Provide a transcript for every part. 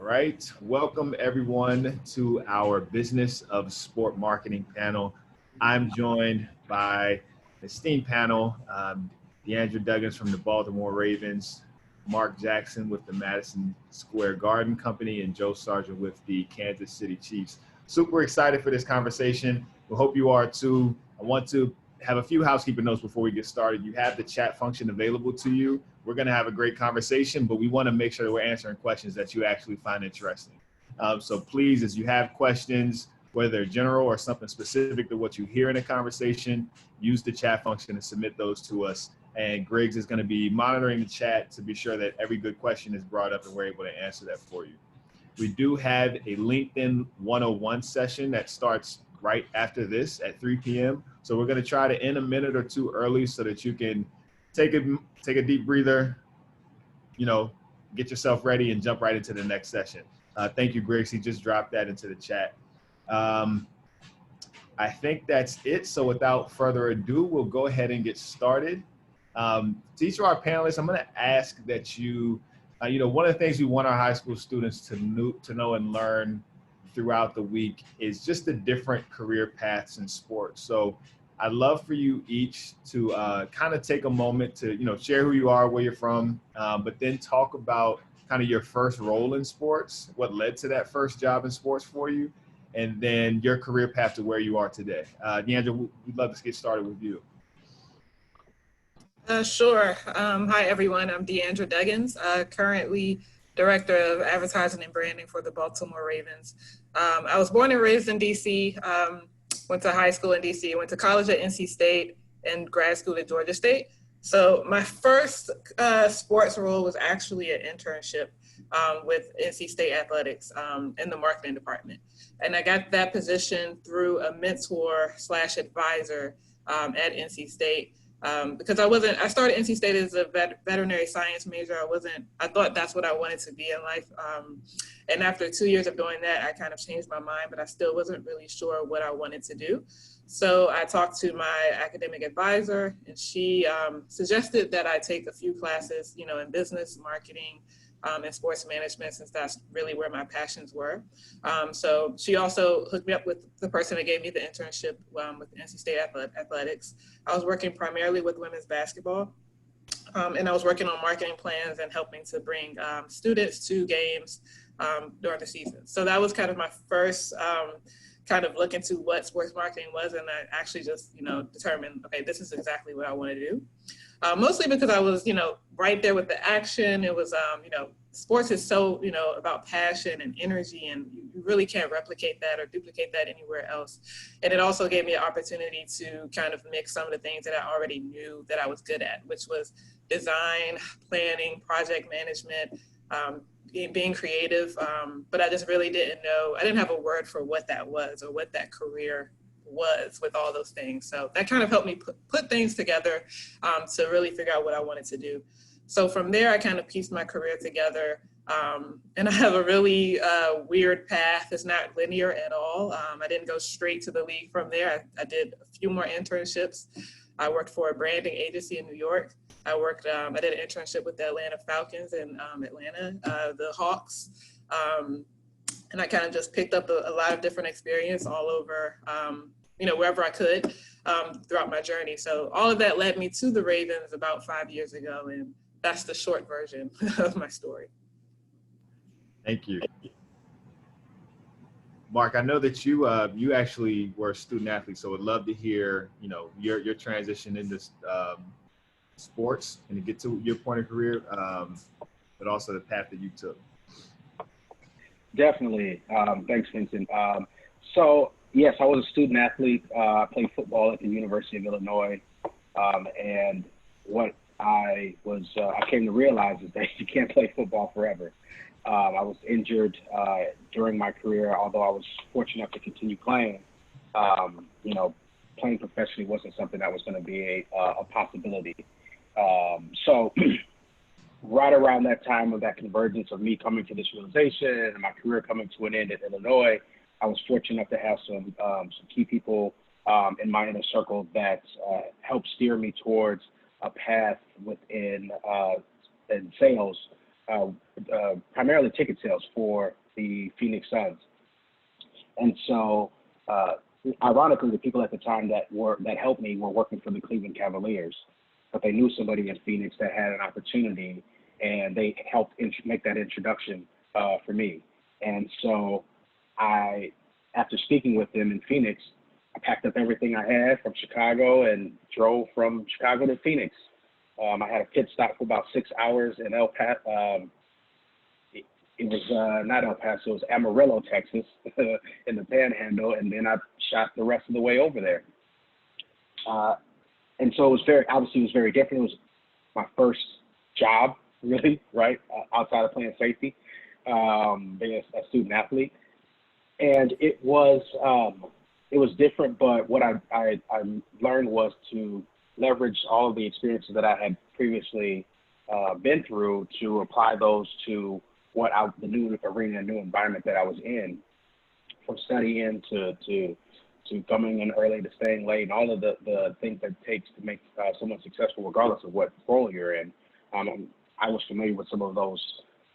right, welcome everyone to our Business of Sport Marketing panel. I'm joined by an esteemed panel, Deandra Duggins from the Baltimore Ravens, Marc Jackson with the Madison Square Garden Company, and Joe Sargent with the Kansas City Chiefs. Super excited for this conversation. We hope you are too. I want to have a few housekeeping notes before we get started. You have the chat function available to you. We're going to have a great conversation, but we want to make sure that we're answering questions that you actually find interesting. So please, as you have questions, whether they're general or something specific to what you hear in a conversation, use the chat function and submit those to us. And Griggs is going to be monitoring the chat to be sure that every good question is brought up and we're able to answer that for you. We do have a LinkedIn 101 session that starts right after this at 3 p.m. So we're going to try to end a minute or two early so that you can take a deep breather, get yourself ready and jump right into the next session. Thank you, Griggs. He just dropped that into the chat. I think that's it. So without further ado, we'll go ahead and get started. To each of our panelists, I'm going to ask that you, one of the things we want our high school students to know and learn throughout the week is just the different career paths in sports. So I'd love for you each to kind of take a moment to, share who you are, where you're from, but then talk about kind of your first role in sports, what led to that first job in sports for you, and then your career path to where you are today. Deandra, we'd love to get started with you. Sure. Hi, everyone. I'm Deandra Duggins, currently Director of Advertising and Branding for the Baltimore Ravens. I was born and raised in D.C., went to high school in D.C., went to college at NC State and grad school at Georgia State. So my first sports role was actually an internship with NC State Athletics in the marketing department. And I got that position through a mentor/advisor at NC State. Because I started NC State as a veterinary science major. I thought that's what I wanted to be in life. And after 2 years of doing that, I kind of changed my mind, but I still wasn't really sure what I wanted to do. So I talked to my academic advisor, and she suggested that I take a few classes, in business, marketing, and sports management, since that's really where my passions were. So she also hooked me up with the person that gave me the internship with NC State Athletics. I was working primarily with women's basketball, and I was working on marketing plans and helping to bring students to games during the season. So that was kind of my first kind of look into what sports marketing was, and I actually just, determined, okay, this is exactly what I want to do. Mostly because I was, right there with the action. It was, sports is so, about passion and energy, and you really can't replicate that or duplicate that anywhere else. And it also gave me an opportunity to kind of mix some of the things that I already knew that I was good at, which was design, planning, project management, being creative. But I just really didn't know, I didn't have a word for what that was or what that career was with all those things. So that kind of helped me put things together to really figure out what I wanted to do. So from there, I kind of pieced my career together. And I have a really weird path. It's not linear at all. I didn't go straight to the league from there. I did a few more internships. I worked for a branding agency in New York. I did an internship with the Atlanta Falcons in Atlanta, the Hawks. And I kind of just picked up a lot of different experience all over, wherever I could throughout my journey. So all of that led me to the Ravens about 5 years ago. And that's the short version of my story. Thank you. Marc, I know that you actually were a student athlete, so would love to hear, your transition into sports and to get to your point of career, but also the path that you took. Definitely. Thanks, Vincent. So, yes, I was a student athlete. I played football at the University of Illinois. And what I came to realize is that you can't play football forever. I was injured during my career, although I was fortunate enough to continue playing. Playing professionally wasn't something that was going to be a possibility. So right around that time of that convergence of me coming to this realization and my career coming to an end at Illinois, I was fortunate enough to have some key people in my inner circle that helped steer me towards a path within in sales primarily ticket sales for the Phoenix Suns. And so, ironically, the people at the time that helped me were working for the Cleveland Cavaliers, but they knew somebody in Phoenix that had an opportunity, and they helped make that introduction for me. And so, after speaking with them in Phoenix, I packed up everything I had from Chicago and drove from Chicago to Phoenix. I had a pit stop for about 6 hours in El Paso. It was not El Paso, it was Amarillo, Texas, in the Panhandle, and then I shot the rest of the way over there. And so it was very different. It was my first job, really, right, outside of playing safety, being a student athlete. And it was different, but what I learned was to leverage all of the experiences that I had previously been through to apply those to the new arena, new environment that I was in, from studying to coming in early to staying late, and all of the things that it takes to make someone successful, regardless of what role you're in. I was familiar with some of those,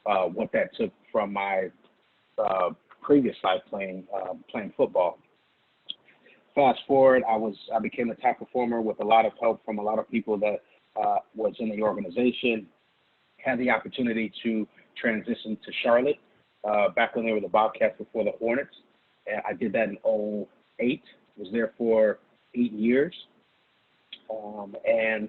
what that took from my previous life playing football. Fast forward, I became a top performer with a lot of help from a lot of people that was in the organization. Had the opportunity to transition to Charlotte back when they were the Bobcats before the Hornets. And I did that in 2008. Was there for 8 years. And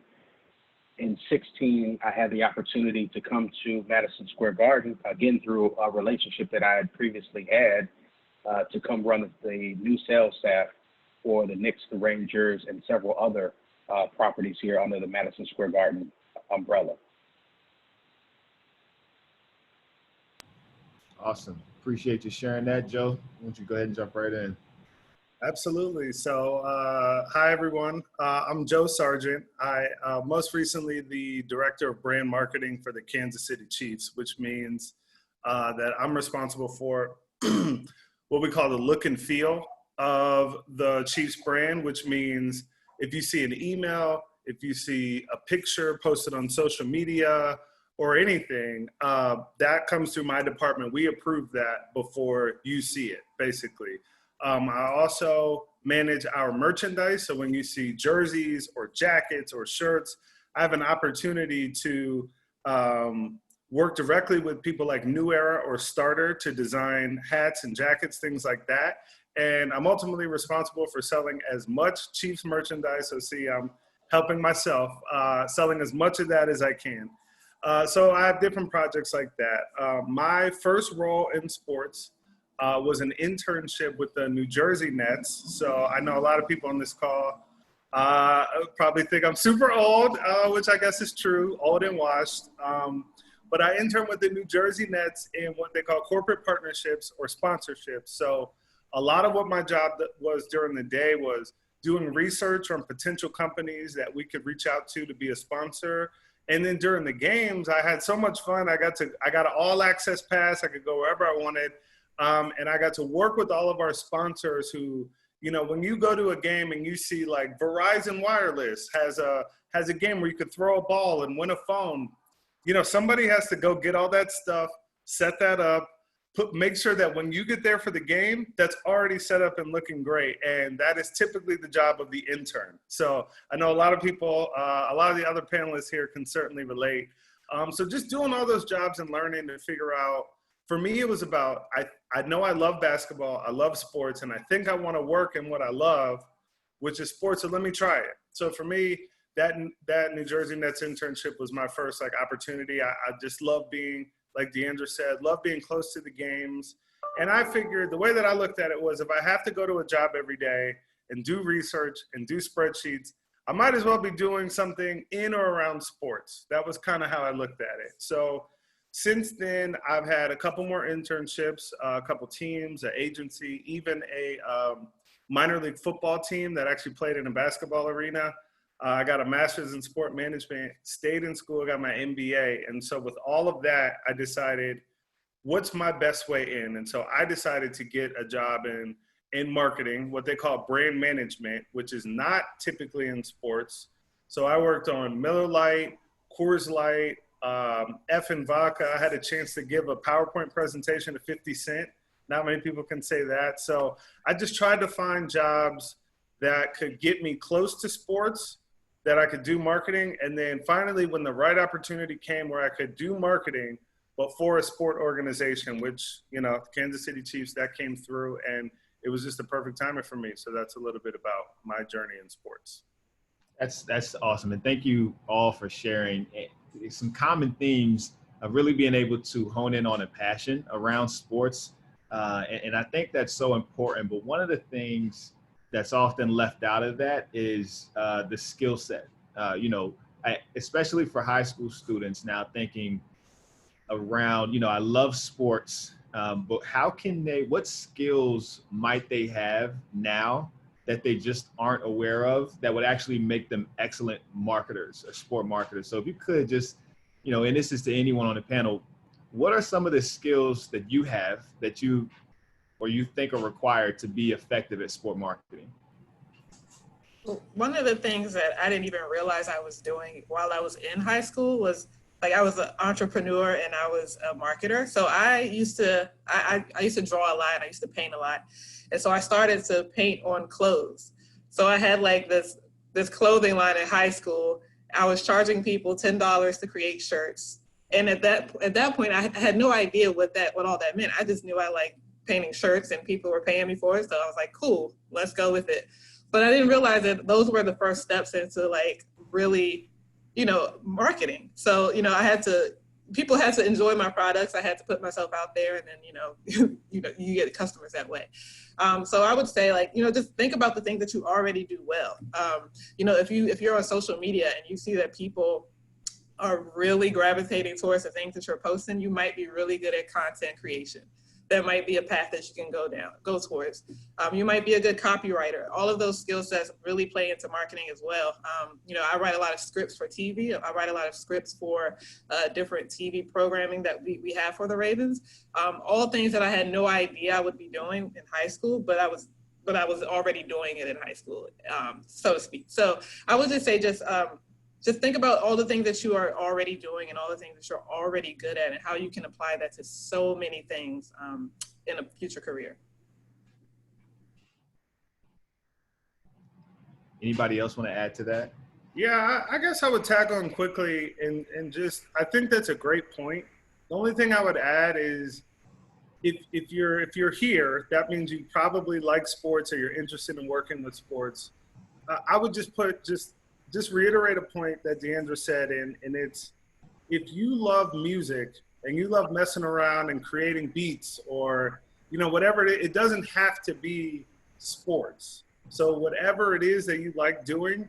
in 2016, I had the opportunity to come to Madison Square Garden, again through a relationship that I had previously had, to come run the new sales staff for the Knicks, the Rangers, and several other properties here under the Madison Square Garden umbrella. Awesome. Appreciate you sharing that, Joe. Why don't you go ahead and jump right in? Absolutely. So, hi, everyone. I'm Joe Sargent. I most recently the Director of Brand Marketing for the Kansas City Chiefs, which means that I'm responsible for what we call the look and feel of the Chiefs brand, which means if you see an email, if you see a picture posted on social media or anything, that comes through my department. We approve that before you see it, basically. I also manage our merchandise. So when you see jerseys or jackets or shirts, I have an opportunity to work directly with people like New Era or Starter to design hats and jackets, things like that. And I'm ultimately responsible for selling as much Chiefs merchandise. So see, I'm helping myself, selling as much of that as I can. So I have different projects like that. My first role in sports was an internship with the New Jersey Nets. So I know a lot of people on this call probably think I'm super old, which I guess is true, old and washed. But I interned with the New Jersey Nets in what they call corporate partnerships or sponsorships. So a lot of what my job was during the day was doing research on potential companies that we could reach out to be a sponsor. And then during the games, I had so much fun. I got an all access pass. I could go wherever I wanted. And I got to work with all of our sponsors who, you know, when you go to a game and you see like Verizon Wireless has a game where you could throw a ball and win a phone, you know, somebody has to go get all that stuff, set that up, make sure that when you get there for the game, that's already set up and looking great. And that is typically the job of the intern. So I know a lot of people, a lot of the other panelists here can certainly relate. So just doing all those jobs and learning to figure out, for me, it was about, I know I love basketball, I love sports, and I think I want to work in what I love, which is sports, so let me try it. So for me, that New Jersey Nets internship was my first like opportunity. I just love being, like Deandra said, love being close to the games. And I figured the way that I looked at it was if I have to go to a job every day and do research and do spreadsheets, I might as well be doing something in or around sports. That was kind of how I looked at it. So since then, I've had a couple more internships, a couple teams, an agency, even a minor league football team that actually played in a basketball arena. I got a master's in sport management, stayed in school, got my MBA. And so with all of that, I decided, what's my best way in? And so I decided to get a job in marketing, what they call brand management, which is not typically in sports. So I worked on Miller Lite, Coors Light, F and vodka. I had a chance to give a PowerPoint presentation to 50 Cent. Not many people can say that. So I just tried to find jobs that could get me close to sports, that I could do marketing. And then finally, when the right opportunity came where I could do marketing, but for a sport organization, which, you know, Kansas City Chiefs, that came through, and it was just the perfect timing for me. So that's a little bit about my journey in sports. That's awesome. And thank you all for sharing some common themes of really being able to hone in on a passion around sports. And I think that's so important. But one of the things that's often left out of that is the skill set. You know, especially for high school students now thinking around, you know, I love sports, but how can what skills might they have now that they just aren't aware of that would actually make them excellent marketers or sport marketers? So if you could just, you know, and this is to anyone on the panel, what are some of the skills that you have that you think are required to be effective at sport marketing? One of the things that I didn't even realize I was doing while I was in high school was, like, I was an entrepreneur and I was a marketer. So I used to draw a lot. I used to paint a lot. And so I started to paint on clothes. So I had like this clothing line in high school. I was charging people $10 to create shirts. And at that point, I had no idea what all that meant. I just knew I liked painting shirts and people were paying me for it. So I was like, cool, let's go with it. But I didn't realize that those were the first steps into like really, you know, marketing. So, you know, people had to enjoy my products. I had to put myself out there, and then, you know, you get customers that way. So I would say, like, you know, just think about the things that you already do well. You know, if you're on social media and you see that people are really gravitating towards the things that you're posting, you might be really good at content creation. That might be a path that you can go towards. You might be a good copywriter. All of those skill sets really play into marketing as well. You know, I write a lot of scripts for TV. I write a lot of scripts for different TV programming that we have for the Ravens. All things that I had no idea I would be doing in high school, but I was already doing it in high school, so to speak. So I would just say, just think about all the things that you are already doing and all the things that you're already good at and how you can apply that to so many things in a future career. Anybody else want to add to that? Yeah, I guess I would tag on quickly and just, I think that's a great point. The only thing I would add is if you're here, that means you probably like sports or you're interested in working with sports. I would just reiterate a point that Deandra said, and it's, if you love music and you love messing around and creating beats or, you know, whatever it doesn't have to be sports. So whatever it is that you like doing,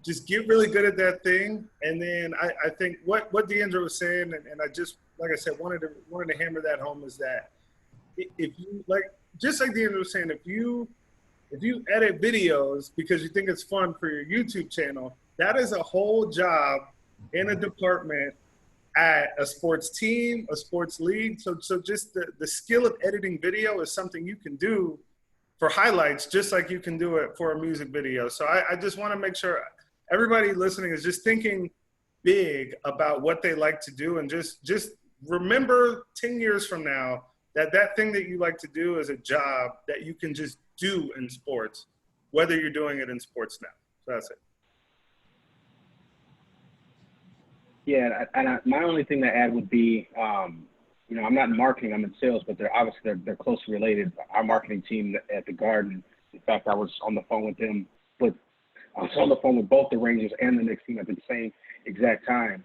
just get really good at that thing. And then I think what Deandra was saying, and I just, like I said, wanted to hammer that home, is that if you like, just like Deandra was saying, if you edit videos because you think it's fun for your YouTube channel, that is a whole job in a department at a sports team, a sports league. So just the skill of editing video is something you can do for highlights, just like you can do it for a music video. So I just want to make sure everybody listening is just thinking big about what they like to do, and just remember 10 years from now that thing that you like to do is a job that you can just do in sports, whether you're doing it in sports now. So that's it. Yeah, and my only thing to add would be, you know, I'm not in marketing, I'm in sales, but they're closely related. Our marketing team at the Garden, in fact, I was on the phone with them, but I was on the phone with both the Rangers and the Knicks team at the same exact time,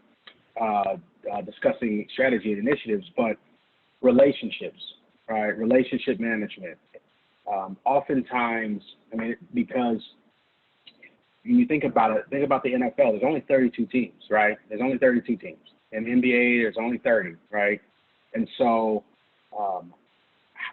discussing strategy and initiatives, but relationships, right? Relationship management. Oftentimes, I mean, because when you think about it, think about the NFL, there's only 32 teams, right? There's only 32 teams. In the NBA, there's only 30, right? And so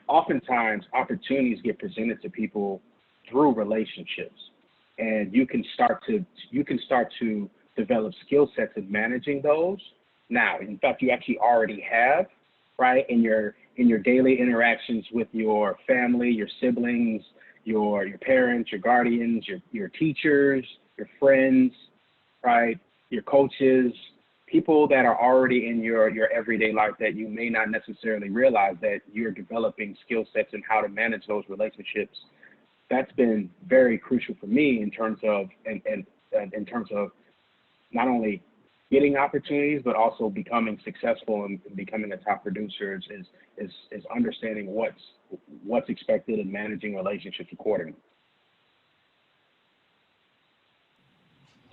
oftentimes opportunities get presented to people through relationships. And you can start to develop skill sets in managing those now. In fact, you actually already have, right, in your daily interactions with your family, your siblings, your parents, your guardians, your teachers, your friends, right, your coaches, people that are already in your everyday life that you may not necessarily realize that you're developing skill sets and how to manage those relationships. That's been very crucial for me in terms of in terms of not only getting opportunities but also becoming successful and becoming a top producer is understanding what's expected and managing relationships accordingly.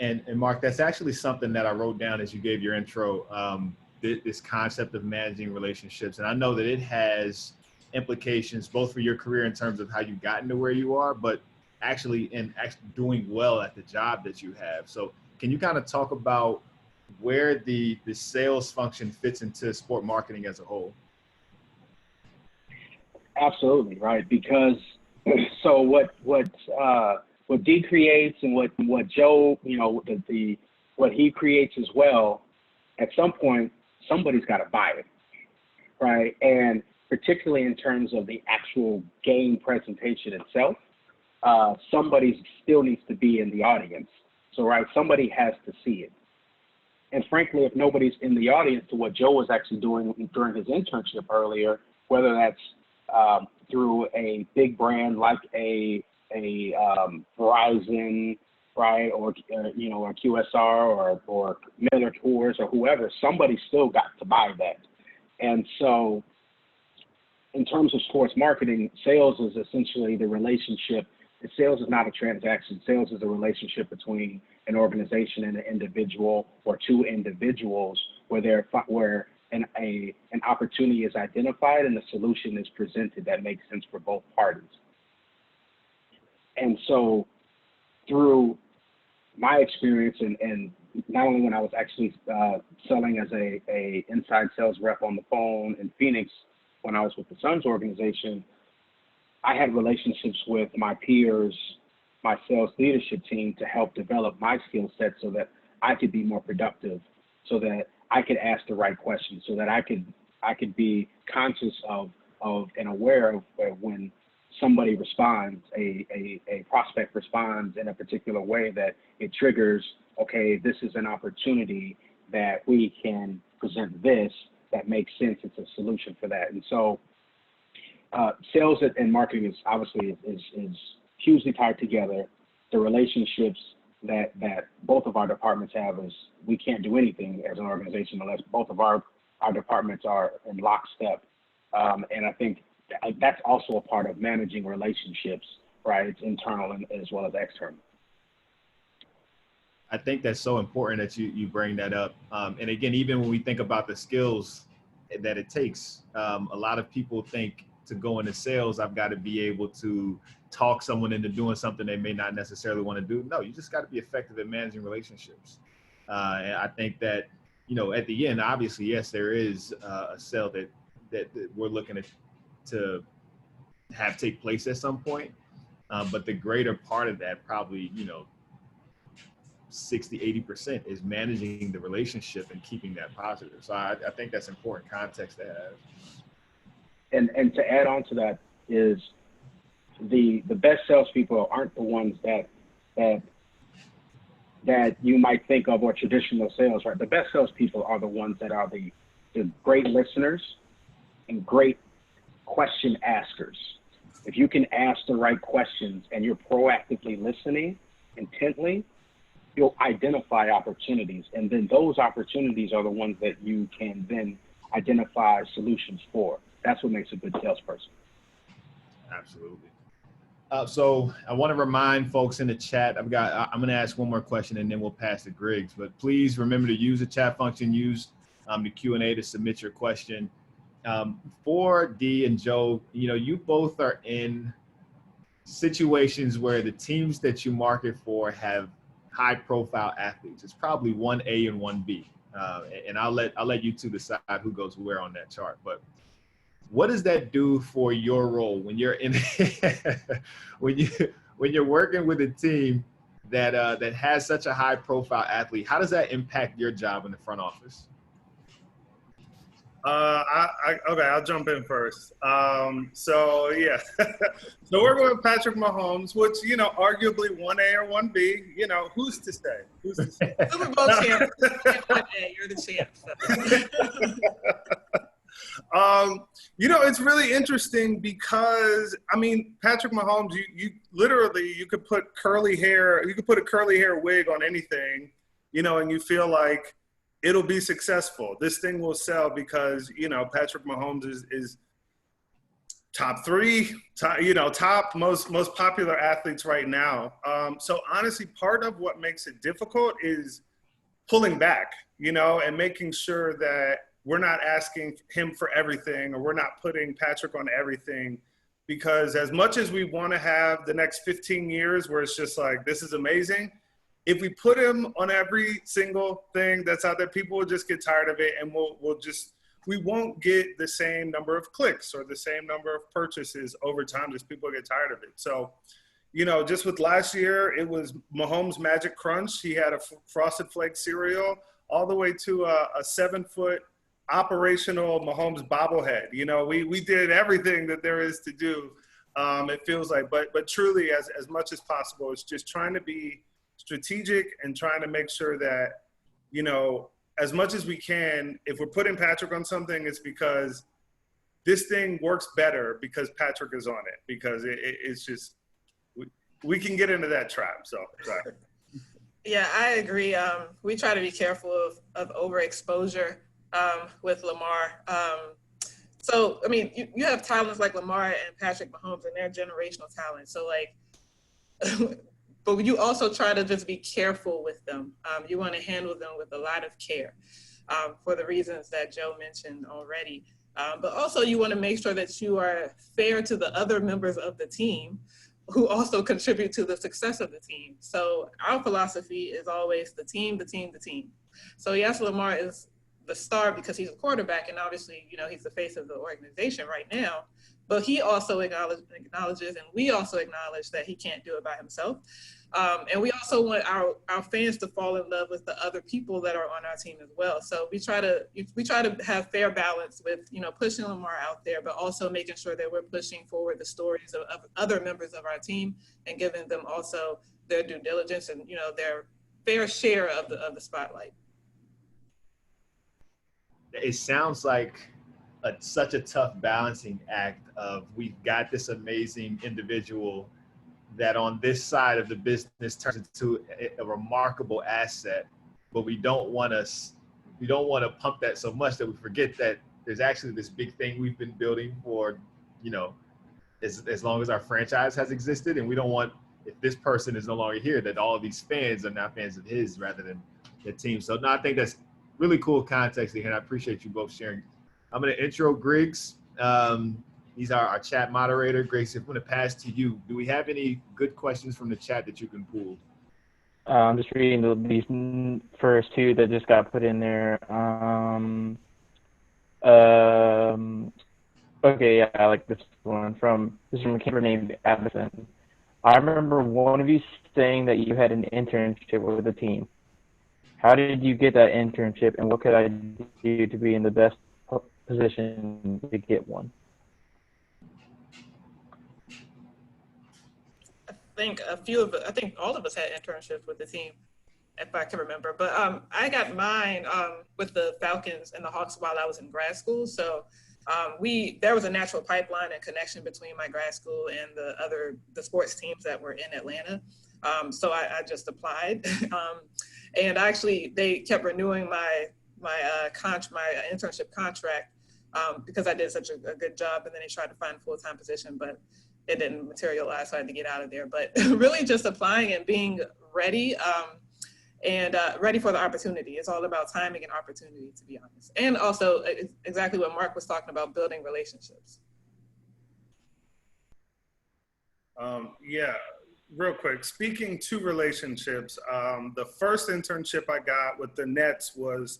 And Marc, that's actually something that I wrote down as you gave your intro, this concept of managing relationships. And I know that it has implications both for your career in terms of how you've gotten to where you are, but actually doing well at the job that you have. So can you kind of talk about where the sales function fits into sport marketing as a whole? Absolutely, right. Because so what Dee creates and what Joe, what he creates as well, at some point, somebody's got to buy it, right? And particularly in terms of the actual game presentation itself, somebody still needs to be in the audience. So, right, somebody has to see it. And frankly, if nobody's in the audience to what Joe was actually doing during his internship earlier, whether that's through a big brand like a Verizon, right, or or QSR or Miller Tours or whoever, somebody still got to buy that. And so, in terms of sports marketing, sales is essentially the relationship. Sales is not a transaction. Sales is a relationship between an organization and an individual or two individuals where an opportunity is identified and a solution is presented that makes sense for both parties. And so through my experience and not only when I was actually selling as a inside sales rep on the phone in Phoenix when I was with the Suns organization, I had relationships with my peers, my sales leadership team to help develop my skill set so that I could be more productive, so that I could ask the right questions, so that I could be conscious of and aware of when somebody responds, a prospect responds in a particular way that it triggers, okay, this is an opportunity that we can present this that makes sense. It's a solution for that. And so sales and marketing is obviously is hugely tied together. The relationships that both of our departments have is we can't do anything as an organization unless both of our departments are in lockstep. And I think that's also a part of managing relationships, right? It's internal as well as external. I think that's so important that you bring that up. And again, even when we think about the skills that it takes, a lot of people think to go into sales, I've got to be able to talk someone into doing something they may not necessarily want to do. No, you just got to be effective at managing relationships. And I think that, at the end, obviously, yes, there is a sale that we're looking to have take place at some point. But the greater part of that, probably, 60-80% is managing the relationship and keeping that positive. So I think that's important context to have. And to add on to that is the best salespeople aren't the ones that you might think of or traditional sales, right? The best salespeople are the ones that are the great listeners and great question askers. If you can ask the right questions and you're proactively listening intently, you'll identify opportunities. And then those opportunities are the ones that you can then identify solutions for. That's what makes a good salesperson. Absolutely. So I want to remind folks in the chat, I'm going to ask one more question and then we'll pass to Griggs, but please remember to use the chat function, use the Q&A to submit your question. For Dee and Joe, you both are in situations where the teams that you market for have high profile athletes. It's probably 1A and 1B. And I'll let you two decide who goes where on that chart. But what does that do for your role when you're in when you're working with a team that has such a high profile athlete? How does that impact your job in the front office? Okay, I'll jump in first. So yeah, so we're going with Patrick Mahomes, which arguably 1A or 1B. Who's to say? Who's to say? Super Bowl champ. You're the champ. So. It's really interesting because Patrick Mahomes, you literally you could put curly hair, you could put a curly hair wig on anything, and you feel like it'll be successful. This thing will sell because Patrick Mahomes is top three, top most popular athletes right now. So honestly, part of what makes it difficult is pulling back, and making sure that we're not asking him for everything, or we're not putting Patrick on everything, because as much as we want to have the next 15 years where it's just like, this is amazing, if we put him on every single thing that's out there, people will just get tired of it, and we won't get the same number of clicks or the same number of purchases over time, just people get tired of it. So, just with last year, it was Mahomes Magic Crunch. He had a Frosted Flake cereal, all the way to a 7-foot operational Mahomes bobblehead. We did everything that there is to do. It feels like, but truly, as much as possible, it's just trying to be strategic and trying to make sure that, as much as we can, if we're putting Patrick on something, it's because this thing works better because Patrick is on it, because it's just, we can get into that trap. So, sorry. Yeah, I agree. We try to be careful of overexposure with Lamar. So, you have talents like Lamar and Patrick Mahomes, and they're generational talent. So, but you also try to just be careful with them. You want to handle them with a lot of care for the reasons that Joe mentioned already. But also you want to make sure that you are fair to the other members of the team who also contribute to the success of the team. So our philosophy is always the team, the team, the team. So yes, Lamar is the star because he's a quarterback, and obviously, he's the face of the organization right now. But he also acknowledges, and we also acknowledge that he can't do it by himself. And we also want our fans to fall in love with the other people that are on our team as well. So we try to have fair balance with, pushing Lamar out there, but also making sure that we're pushing forward the stories of other members of our team and giving them also their due diligence and, their fair share of the spotlight. It sounds like such a tough balancing act of, we've got this amazing individual that on this side of the business turns into a remarkable asset, but we don't want to pump that so much that we forget that there's actually this big thing we've been building for, as long as our franchise has existed. And we don't want, if this person is no longer here, that all of these fans are now fans of his rather than the team. So no, I think that's really cool context here, and I appreciate you both sharing. I'm going to intro Griggs. He's our chat moderator. Griggs, if I'm going to pass to you, do we have any good questions from the chat that you can pull? I'm just reading these first two that just got put in there. Okay, yeah, I like this one. This is from a kid named Madison. I remember one of you saying that you had an internship with the team. How did you get that internship, and what could I do to be in the best position to get one? I think all of us had internships with the team, if I can remember. But I got mine with the Falcons and the Hawks while I was in grad school. So there was a natural pipeline and connection between my grad school and the sports teams that were in Atlanta. So I just applied. And actually, they kept renewing my internship contract because I did such a good job. And then they tried to find a full-time position, but it didn't materialize, so I had to get out of there. But really just applying and being ready and ready for the opportunity. It's all about timing and opportunity, to be honest. And also exactly what Marc was talking about, building relationships. Yeah, real quick. Speaking to relationships, the first internship I got with the Nets was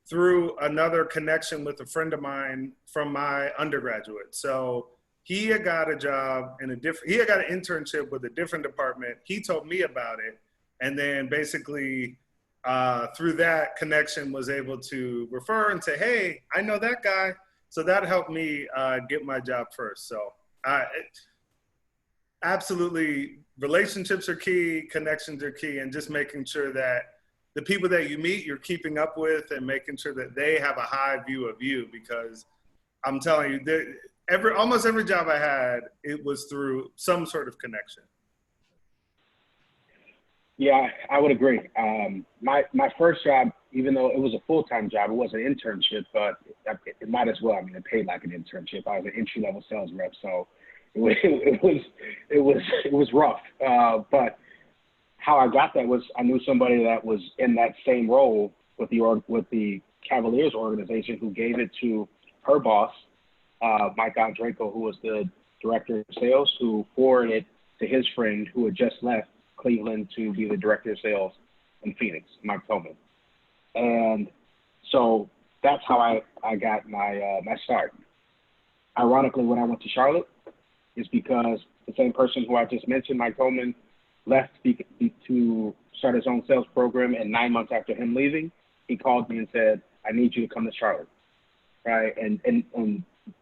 through another connection with a friend of mine from my undergraduate. So he had got a job he had got an internship with a different department. He told me about it. And then basically through that connection was able to refer and say, hey, I know that guy. So that helped me get my job first. So absolutely, relationships are key, connections are key, and just making sure that the people that you meet, you're keeping up with and making sure that they have a high view of you, because I'm telling you, almost every job I had, it was through some sort of connection. Yeah, I would agree. My first job, even though it was a full-time job, it was an internship, but it might as well. I mean, it paid like an internship. I was an entry-level sales rep, so it was rough. But how I got that was I knew somebody that was in that same role with the Cavaliers organization, who gave it to her boss, Mike Andreyko, who was the director of sales, who forwarded it to his friend who had just left Cleveland to be the director of sales in Phoenix, Mike Tolman. And so that's how I got my start. Ironically, when I went to Charlotte, is because the same person who I just mentioned, Mike Tolman, left to start his own sales program, and 9 months after him leaving, he called me and said, I need you to come to Charlotte, right? And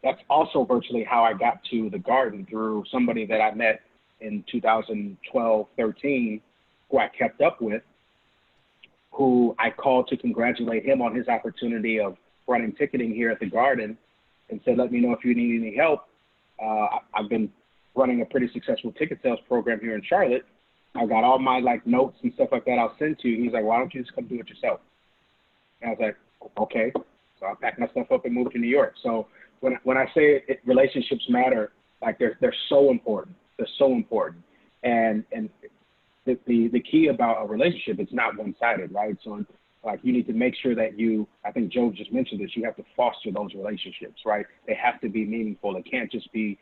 that's also virtually how I got to the Garden, through somebody that I met in 2012-13, who I kept up with, who I called to congratulate him on his opportunity of running ticketing here at the Garden, and said, let me know if you need any help. I've been running a pretty successful ticket sales program here in Charlotte. I got all my notes and stuff like that I'll send to you. He's like, why don't you just come do it yourself? And I was like, okay. So I packed my stuff up and moved to New York. So when I say relationships matter, they're so important. They're so important. And the key about a relationship, it's not one-sided, right? So you need to make sure that I think Joe just mentioned this, you have to foster those relationships, right? They have to be meaningful. It can't just be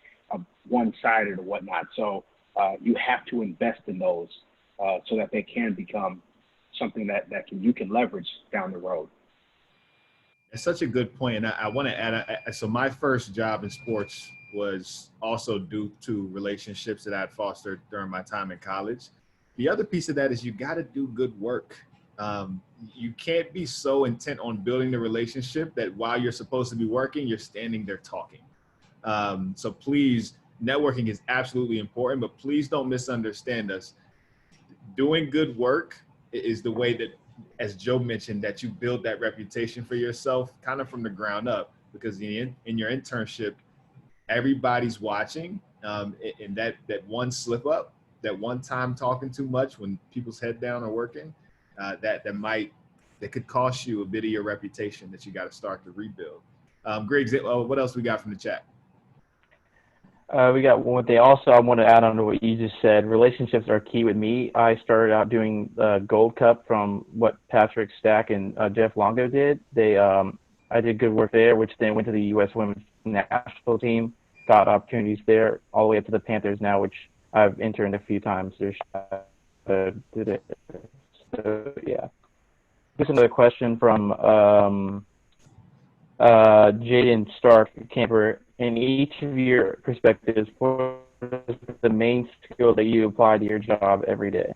one-sided or whatnot. So you have to invest in those so that they can become something that you can leverage down the road. It's such a good point. And I want to add, so my first job in sports was also due to relationships that I had fostered during my time in college. The other piece of that is you got to do good work. You can't be so intent on building the relationship that while you're supposed to be working, you're standing there talking. So please, networking is absolutely important, but please don't misunderstand us. Doing good work is the way that, as Joe mentioned, that you build that reputation for yourself kind of from the ground up, because in your internship, everybody's watching, and that one slip up, that one time talking too much when people's head down are working, that could cost you a bit of your reputation that you got to start to rebuild. Greg, what else we got from the chat? We got one thing. Also, I want to add on to what you just said. Relationships are key with me. I started out doing Gold Cup from what Patrick Stack and Jeff Longo did. I did good work there, which then went to the U.S. Women's National Team, got opportunities there, all the way up to the Panthers now, which I've interned a few times. Did it. So, yeah. Here's another question from Jaden Stark Camper. In each of your perspectives, what is the main skill that you apply to your job every day?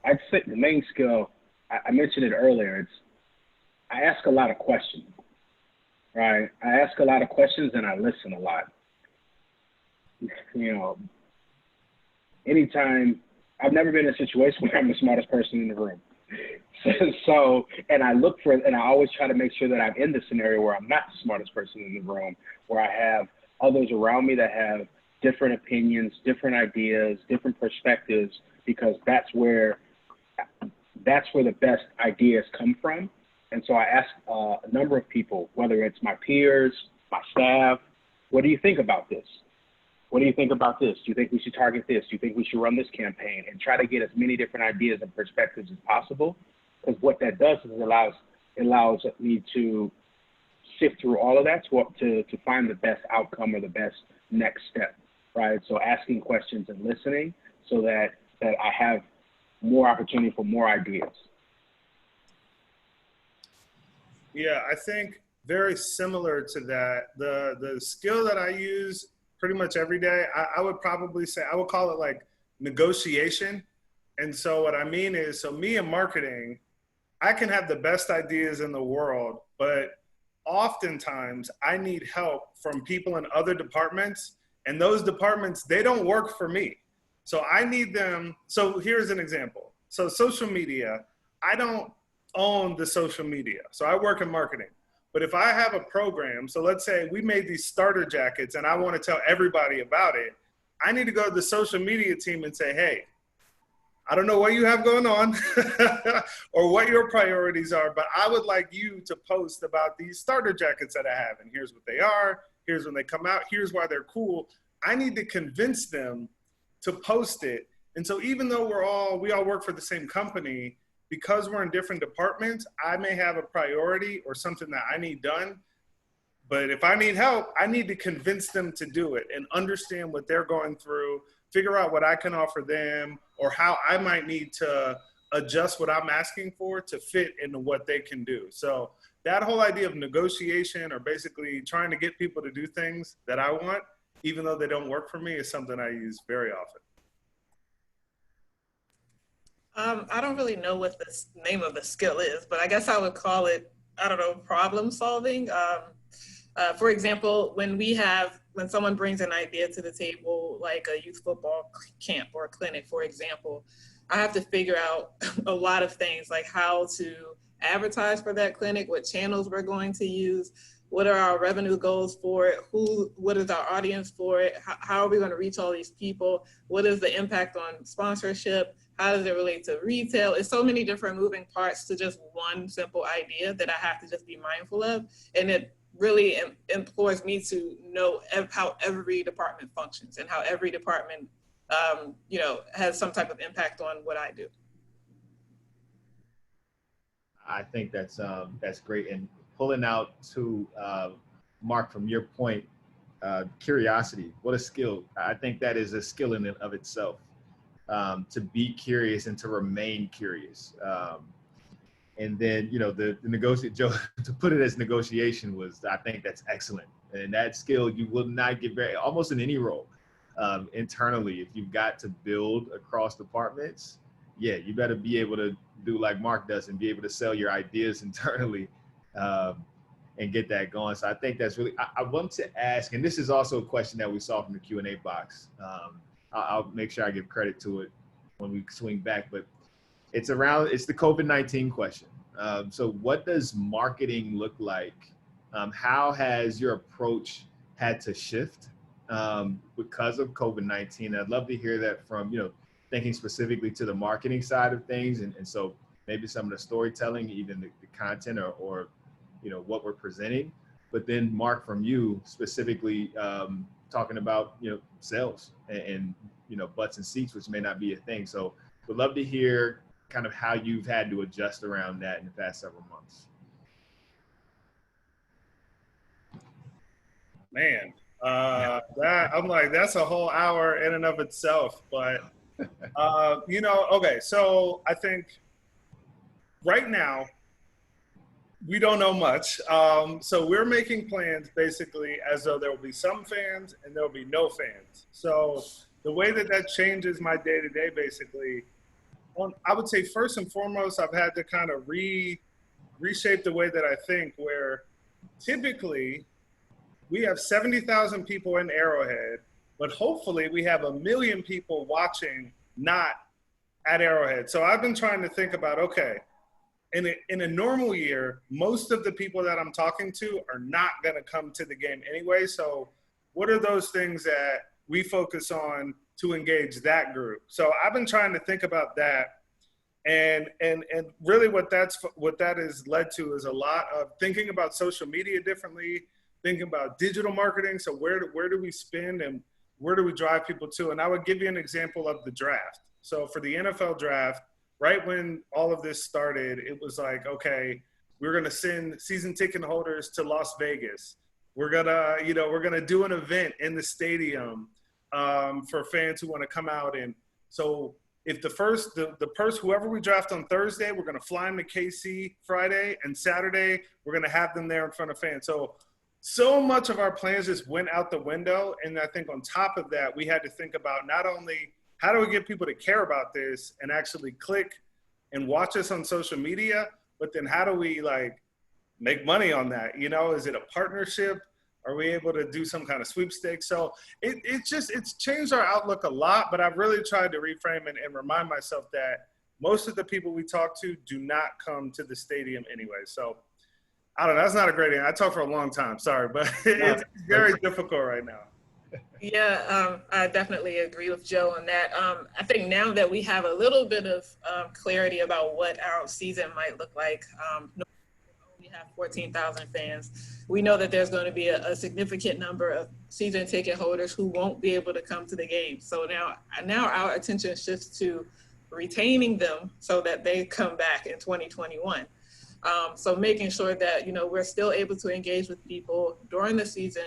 I'd say the main skill, I mentioned it earlier, I ask a lot of questions, right? I ask a lot of questions and I listen a lot. Anytime, I've never been in a situation where I'm the smartest person in the room. So, and I always try to make sure that I'm in the scenario where I'm not the smartest person in the room, where I have others around me that have different opinions, different ideas, different perspectives, because that's where the best ideas come from. And so I ask a number of people, whether it's my peers, my staff, what do you think about this? What do you think about this? Do you think we should target this? Do you think we should run this campaign? And try to get as many different ideas and perspectives as possible. Because what that does is it allows me to sift through all of that to find the best outcome or the best next step, right? So asking questions and listening so that I have more opportunity for more ideas. Yeah, I think very similar to that. The skill that I use pretty much every day, I would probably say, I would call it like negotiation. And so what I mean is, so me in marketing, I can have the best ideas in the world, but oftentimes I need help from people in other departments, and those departments, they don't work for me. So I need them. So here's an example. So social media, I don't own the social media. So I work in marketing. But if I have a program, so let's say we made these starter jackets and I want to tell everybody about it, I need to go to the social media team and say, hey, I don't know what you have going on or what your priorities are, but I would like you to post about these starter jackets that I have. And here's what they are. Here's when they come out. Here's why they're cool. I need to convince them to post it. And so even though we all work for the same company, because we're in different departments, I may have a priority or something that I need done. But if I need help, I need to convince them to do it and understand what they're going through, figure out what I can offer them, or how I might need to adjust what I'm asking for to fit into what they can do. So that whole idea of negotiation, or basically trying to get people to do things that I want, even though they don't work for me, is something I use very often. I don't really know what the name of the skill is, but I guess I would call it, I don't know, problem solving. For example, when someone brings an idea to the table, like a youth football camp or a clinic, for example, I have to figure out a lot of things, like how to advertise for that clinic, what channels we're going to use, what are our revenue goals for it, what is our audience for it, how are we going to reach all these people, what is the impact on sponsorship, how does it relate to retail? It's so many different moving parts to just one simple idea that I have to just be mindful of. And it really implores me to know how every department functions and how every department, has some type of impact on what I do. I think that's great. And pulling out to Marc, from your point, curiosity, what a skill. I think that is a skill in and of itself, to be curious and to remain curious. And then, the negotiate, Joe, to put it as negotiation I think that's excellent. And that skill you will not get almost in any role internally. If you've got to build across departments, you better be able to do like Marc does and be able to sell your ideas internally and get that going. So I think that's really, I want to ask, and this is also a question that we saw from the Q&A box. I'll make sure I give credit to it when we swing back, but it's the COVID-19 question. So what does marketing look like? How has your approach had to shift because of COVID-19? I'd love to hear that from, thinking specifically to the marketing side of things. And so maybe some of the storytelling, even the content or what we're presenting. But then Marc, from you specifically, talking about, sales and butts and seats, which may not be a thing. So would love to hear kind of how you've had to adjust around that in the past several months. Man, I'm like, that's a whole hour in and of itself. But, okay, so I think right now, we don't know much. So we're making plans basically as though there will be some fans and there will be no fans. So the way that changes my day-to-day basically, I would say first and foremost, I've had to kind of reshape the way that I think, where typically we have 70,000 people in Arrowhead, but hopefully we have 1 million people watching not at Arrowhead. So I've been trying to think about, okay, in a normal year, most of the people that I'm talking to are not going to come to the game anyway. So what are those things that we focus on to engage that group? So I've been trying to think about that. And really what that has led to is a lot of thinking about social media differently, thinking about digital marketing. So where do we spend and where do we drive people to? And I would give you an example of the draft. So for the NFL draft, right when all of this started, it was like, okay, we're going to send season ticket holders to Las Vegas. We're going to do an event in the stadium for fans who want to come out. And so if whoever we draft on Thursday, we're going to fly them to KC Friday, and Saturday we're going to have them there in front of fans. So much of our plans just went out the window. And I think on top of that, we had to think about not only how do we get people to care about this and actually click and watch us on social media, but then how do we make money on that? Is it a partnership? Are we able to do some kind of sweepstakes? So it's changed our outlook a lot, but I've really tried to reframe it and remind myself that most of the people we talk to do not come to the stadium anyway. So I don't know. That's not a great answer. I talked for a long time. Sorry, but it's very difficult right now. Yeah, I definitely agree with Joe on that. I think now that we have a little bit of clarity about what our season might look like, we have 14,000 fans. We know that there's going to be a significant number of season ticket holders who won't be able to come to the game. So now our attention shifts to retaining them so that they come back in 2021. So making sure that, we're still able to engage with people during the season,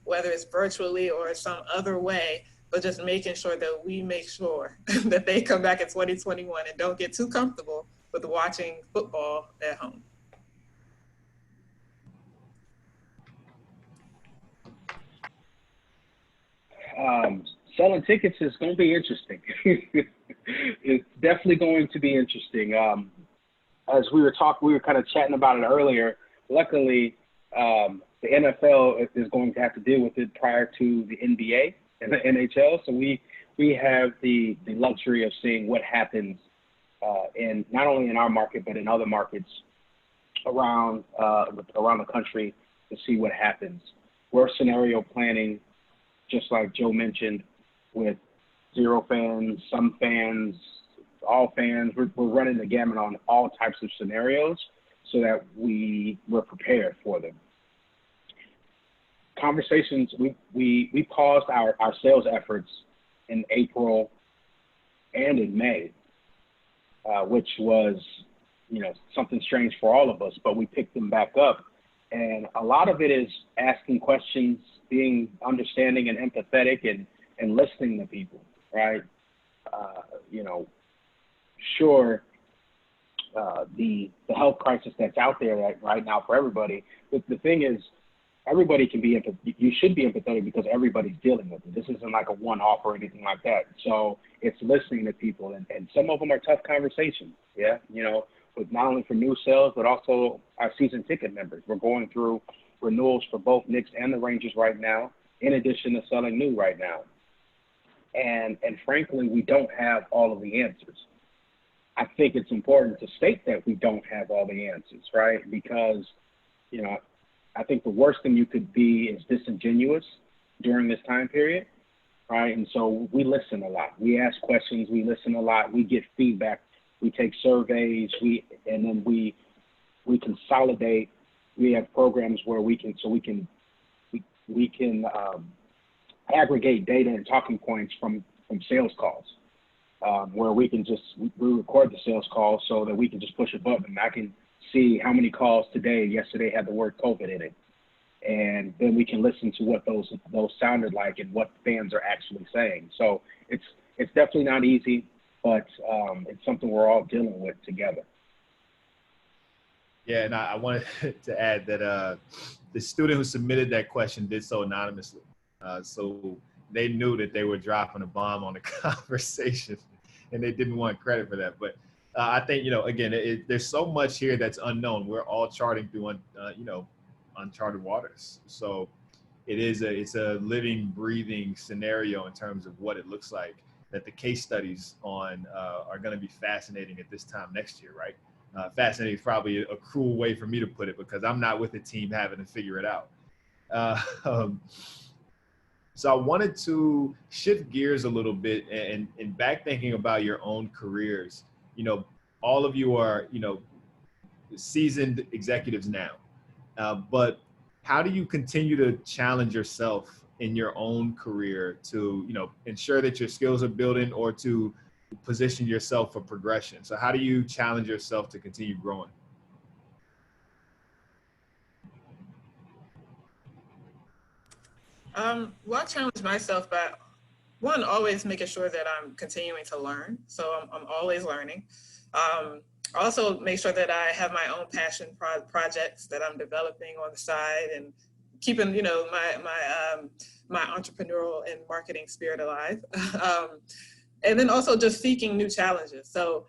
whether it's virtually or some other way, but just making sure that we make sure that they come back in 2021 and don't get too comfortable with watching football at home. Selling tickets is going to be interesting. It's definitely going to be interesting. As we were kind of chatting about it earlier. Luckily, the NFL is going to have to deal with it prior to the NBA and the NHL. So we have the luxury of seeing what happens in not only in our market but in other markets around the country to see what happens. We're scenario planning, just like Joe mentioned, with 0 fans, some fans, all fans. We're running the gamut on all types of scenarios so that we're prepared for them. Conversations, we paused our sales efforts in April and in May, which was, something strange for all of us, but we picked them back up. And a lot of it is asking questions, being understanding and empathetic and listening to people, right? Sure, the health crisis that's out there right now for everybody, but the thing is, everybody can be you should be empathetic because everybody's dealing with it. This isn't like a one-off or anything like that. So it's listening to people, and some of them are tough conversations, yeah, with not only for new sales, but also our season ticket members. We're going through renewals for both Knicks and the Rangers right now, in addition to selling new right now. And frankly, we don't have all of the answers. I think it's important to state that we don't have all the answers, right? Because, I think the worst thing you could be is disingenuous during this time period, right? And so we listen a lot. We ask questions. We listen a lot. We get feedback. We take surveys. And then we consolidate. We have programs where we can aggregate data and talking points from sales calls, where we record the sales calls so that we can just push a button. I can see how many calls yesterday had the word COVID in it. And then we can listen to what those sounded like and what fans are actually saying. So it's definitely not easy, but it's something we're all dealing with together. Yeah, and I wanted to add that the student who submitted that question did so anonymously. So they knew that they were dropping a bomb on the conversation, and they didn't want credit for that. But I think, again, there's so much here that's unknown. We're all charting through, uncharted waters. So it's a living, breathing scenario in terms of what it looks like, that the case studies on are going to be fascinating at this time next year, right? Fascinating is probably a cruel way for me to put it because I'm not with the team having to figure it out. So I wanted to shift gears a little bit and back thinking about your own careers. All of you are, seasoned executives now, but how do you continue to challenge yourself in your own career to, ensure that your skills are building or to position yourself for progression? So how do you challenge yourself to continue growing? Well, I challenge myself by one, always making sure that I'm continuing to learn. So I'm always learning. Also make sure that I have my own passion projects that I'm developing on the side and keeping, my entrepreneurial and marketing spirit alive. And then also just seeking new challenges. So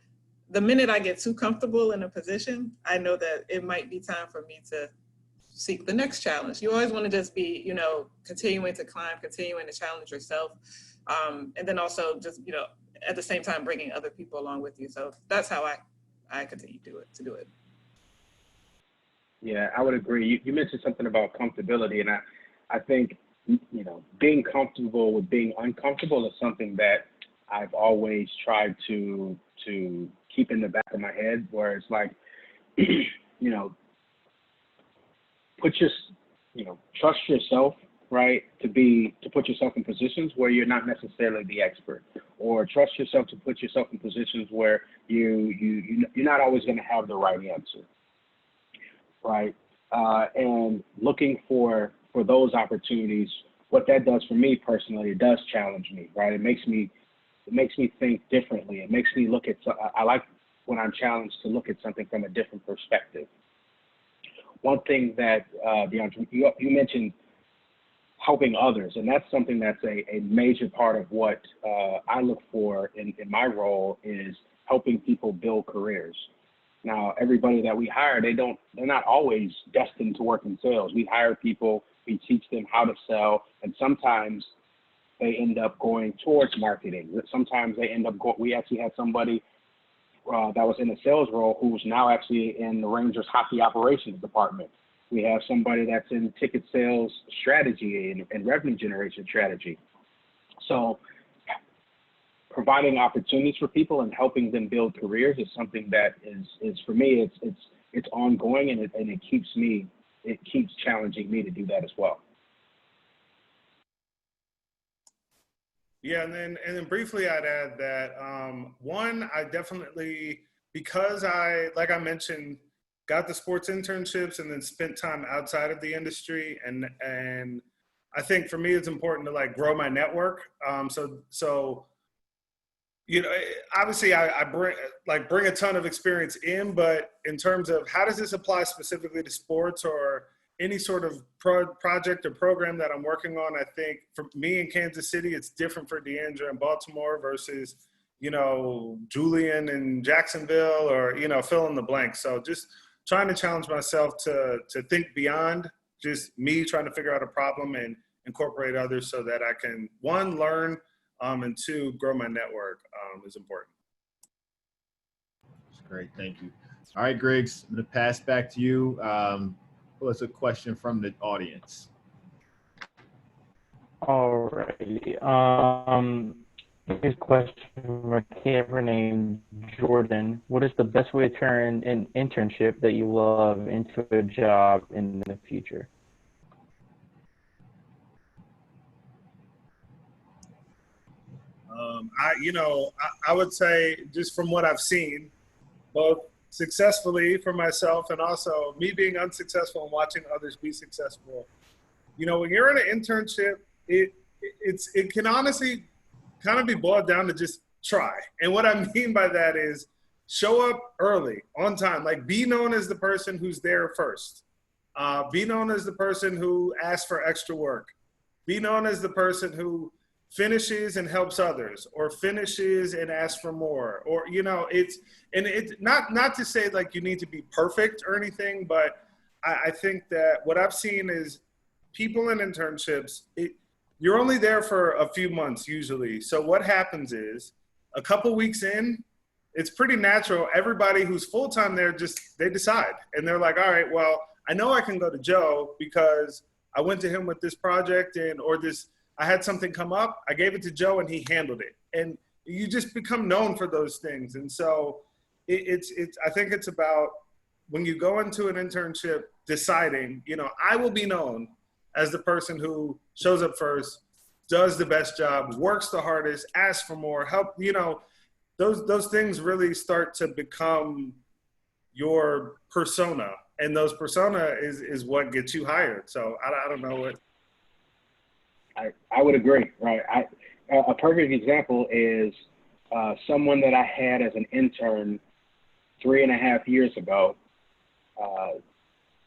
the minute I get too comfortable in a position, I know that it might be time for me to seek the next challenge. You always want to just be, continuing to climb, continuing to challenge yourself. And then also just, at the same time, bringing other people along with you. So that's how I continue to do it. Yeah, I would agree. You mentioned something about comfortability, and I think, being comfortable with being uncomfortable is something that I've always tried to keep in the back of my head, where it's like, trust yourself, right? To put yourself in positions where you're not necessarily the expert, or trust yourself to put yourself in positions where you're not always going to have the right answer, right? And looking for those opportunities, what that does for me personally, it does challenge me, right? It makes me think differently. It makes me look at. I like when I'm challenged to look at something from a different perspective. One thing that Deandra, you mentioned helping others, and that's something that's a major part of what I look for in my role is helping people build careers. Now, everybody that we hire, they're not always destined to work in sales. We hire people, we teach them how to sell, and sometimes they end up going towards marketing. Sometimes they end up we actually had somebody that was in a sales role who's now actually in the Rangers hockey operations department. We have somebody that's in ticket sales strategy and revenue generation strategy. So providing opportunities for people and helping them build careers is something that is for me, it's ongoing, and it keeps challenging me to do that as well. Yeah, and then briefly I'd add that one, I definitely, because like I mentioned, got the sports internships and then spent time outside of the industry, and I think for me it's important to grow my network. So obviously I bring a ton of experience in, but in terms of how does this apply specifically to sports or any sort of project or program that I'm working on, I think for me in Kansas City, it's different for Deandra in Baltimore versus, Julian in Jacksonville or, fill in the blank. So just trying to challenge myself to think beyond just me trying to figure out a problem and incorporate others so that I can, one, learn, and two, grow my network is important. That's great. Thank you. All right, Griggs, I'm going to pass back to you. What's a question from the audience? All righty. This question from a camper named Jordan. What is the best way to turn an internship that you love into a job in the future? I would say just from what I've seen, both successfully for myself and also me being unsuccessful and watching others be successful. When you're in an internship, it can honestly kind of be boiled down to just try. And what I mean by that is show up early, on time, be known as the person who's there first. Be known as the person who asks for extra work. Be known as the person who finishes and helps others, or finishes and asks for more, or it's not to say you need to be perfect or anything, but I think that what I've seen is people in internships, you're only there for a few months usually. So what happens is a couple weeks in, it's pretty natural. Everybody who's full-time there, they decide, and they're like, all right, well, I know I can go to Joe because I went to him with this project I had something come up, I gave it to Joe and he handled it. And you just become known for those things. And so I think it's about when you go into an internship deciding, I will be known as the person who shows up first, does the best job, works the hardest, asks for more help. Those things really start to become your persona, and those persona is what gets you hired. So I don't know what. I would agree, right? a perfect example is someone that I had as an intern 3.5 years ago.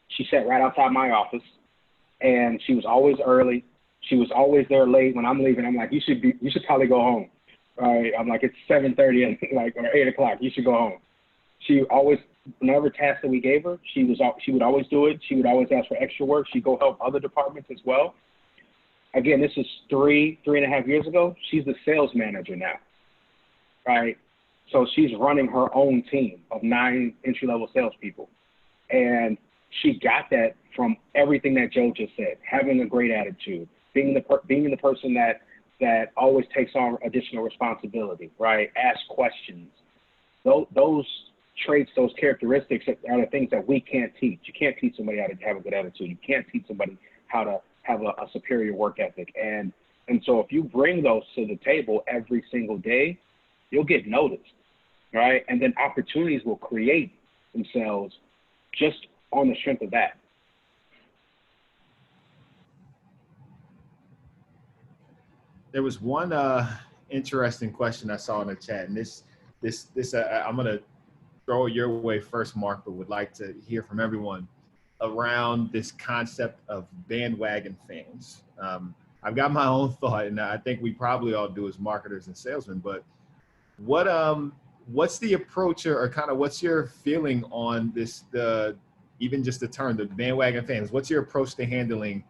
She sat right outside my office, and she was always early. She was always there late. When I'm leaving, I'm like, you should probably go home. All right. I'm like, it's 7:30 and like, or 8 o'clock. You should go home. She always, whatever task that we gave her, she would always do it. She would always ask for extra work. She'd go help other departments as well. Again, this is 3.5 years ago. She's the sales manager now, right? So she's running her own team of 9 entry-level salespeople. And she got that from everything that Joe just said, having a great attitude, being the person that always takes on additional responsibility, right? Ask questions. Those traits, those characteristics are the things that we can't teach. You can't teach somebody how to have a good attitude. You can't teach somebody how to have a superior work ethic. And so if you bring those to the table every single day, you'll get noticed, right? And then opportunities will create themselves just on the strength of that. There was one interesting question I saw in the chat, and this I'm gonna throw it your way first, Marc, but would like to hear from everyone around this concept of bandwagon fans. I've got my own thought, and I think we probably all do as marketers and salesmen. But what's the approach, or kind of what's your feeling on this? Even just the term, the bandwagon fans. What's your approach to handling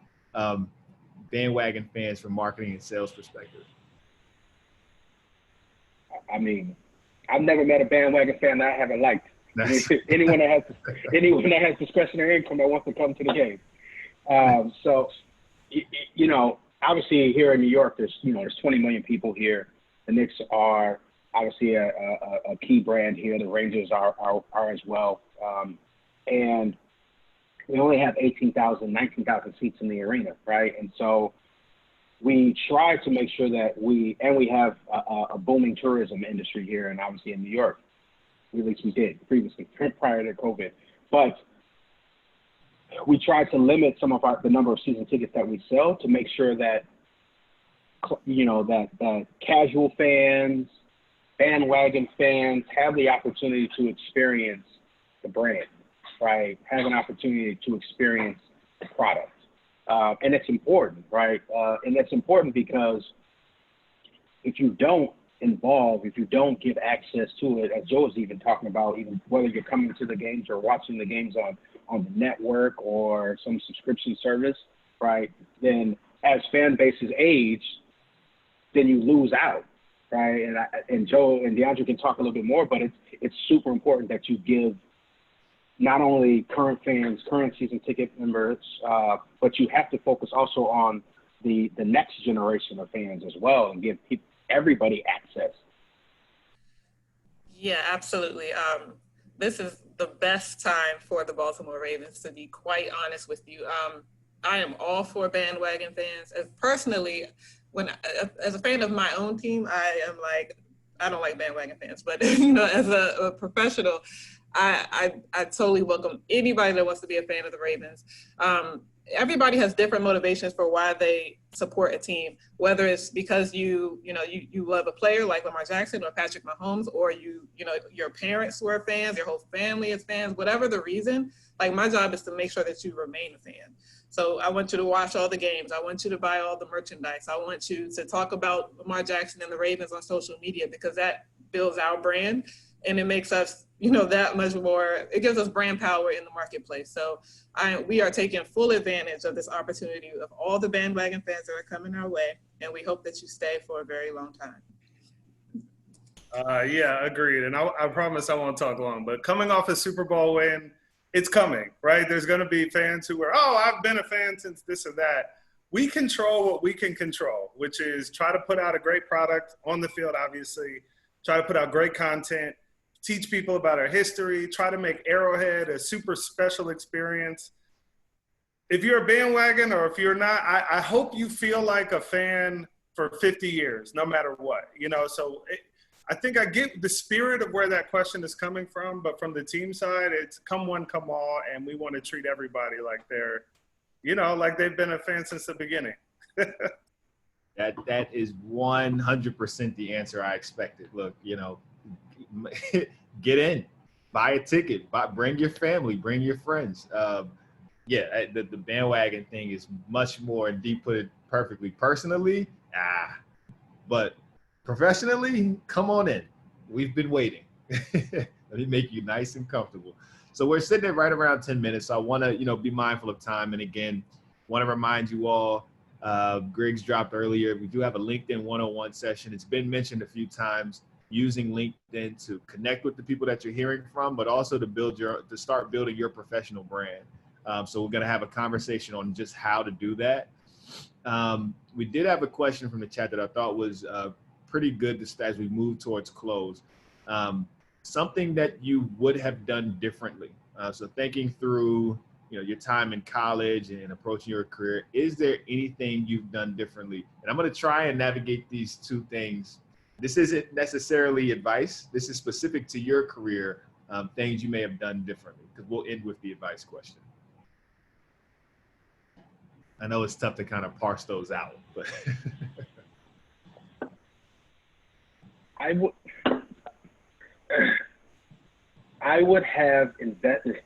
bandwagon fans from marketing and sales perspective? I mean, I've never met a bandwagon fan that I haven't liked. Nice. anyone that has discretionary income that wants to come to the game. So, you know, obviously here in New York, there's 20 million people here. The Knicks are obviously a key brand here. The Rangers are as well. And we only have 18,000, 19,000 seats in the arena, right? And so we try to make sure that we have a booming tourism industry here, and obviously in New York. At least we did previously, prior to COVID. But we try to limit the number of season tickets that we sell to make sure that, that casual fans, bandwagon fans have the opportunity to experience the brand, right? Have an opportunity to experience the product. And it's important, right? And it's important because if you don't give access to it, as Joe was even talking about, even whether you're coming to the games or watching the games on the network or some subscription service, right? Then as fan bases age, then you lose out, right? And Joe and Deandra can talk a little bit more, but it's super important that you give not only current fans, current season ticket members, but you have to focus also on the next generation of fans as well, and give everybody access. Yeah, absolutely. This is the best time for the Baltimore Ravens, to be quite honest with you. I am all for bandwagon fans. Personally, as a fan of my own team, I don't like bandwagon fans, but as a professional, I totally welcome anybody that wants to be a fan of the Ravens. Everybody has different motivations for why they support a team, whether it's because you love a player like Lamar Jackson or Patrick Mahomes, or your parents were fans, your whole family is fans, whatever the reason. Like, my job is to make sure that you remain a fan. So I want you to watch all the games. I want you to buy all the merchandise. I want you to talk about Lamar Jackson and the Ravens on social media, because that builds our brand, and it makes us, that much more, it gives us brand power in the marketplace. So we are taking full advantage of this opportunity of all the bandwagon fans that are coming our way, and we hope that you stay for a very long time. Yeah, agreed. And I promise I won't talk long, but coming off a Super Bowl win, it's coming, right? There's going to be fans who are, I've been a fan since this or that. We control what we can control, which is try to put out a great product on the field, obviously, try to put out great content, teach people about our history, try to make Arrowhead a super special experience. If you're a bandwagon or if you're not, I hope you feel like a fan for 50 years, no matter what, I think I get the spirit of where that question is coming from, but from the team side, it's come one, come all, and we want to treat everybody like they're, like they've been a fan since the beginning. That is 100% the answer I expected. Look, get in, buy a ticket, bring your family, bring your friends. The bandwagon thing is much more, and Dee put it perfectly. Personally, but professionally, come on in. We've been waiting. Let me make you nice and comfortable. So we're sitting at right around 10 minutes. So I want to, be mindful of time. And again, want to remind you all, Griggs dropped earlier. We do have a LinkedIn 101 session. It's been mentioned a few times, using LinkedIn to connect with the people that you're hearing from, but also to start building your professional brand. So we're going to have a conversation on just how to do that. We did have a question from the chat that I thought was pretty good as we move towards close. Something that you would have done differently. So thinking through, your time in college and approaching your career, is there anything you've done differently? And I'm going to try and navigate these two things. This isn't necessarily advice. This is specific to your career, things you may have done differently, because we'll end with the advice question. I know it's tough to kind of parse those out, but. I would have invested.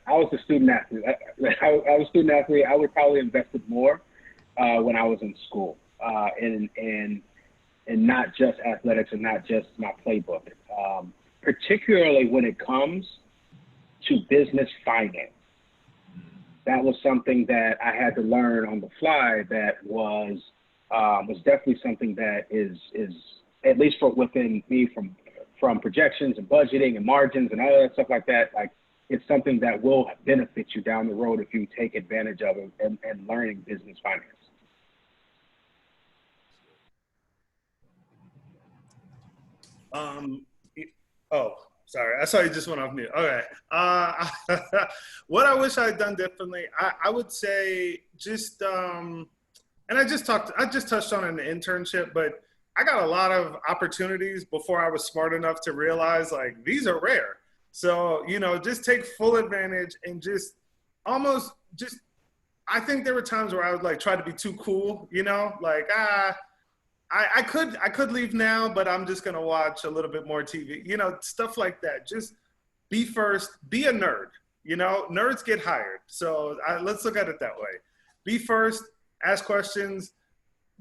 I was a student athlete. I was a student athlete. I would probably invested more when I was in school, and not just athletics and not just my playbook, particularly when it comes to business finance. That was something that I had to learn on the fly. That was definitely something that is at least within me from projections and budgeting and margins and all that stuff like that. Like, it's something that will benefit you down the road if you take advantage of it and learning business finance. Sorry. I saw you just went off mute. Okay. What I wish I had done differently, I would say just, and I just touched on it in the internship, but I got a lot of opportunities before I was smart enough to realize, like, these are rare. So, just take full advantage and I think there were times where I would like try to be too cool, I could leave now, but I'm just going to watch a little bit more TV, stuff like that. Just be first, be a nerd, nerds get hired. So let's look at it that way. Be first, ask questions,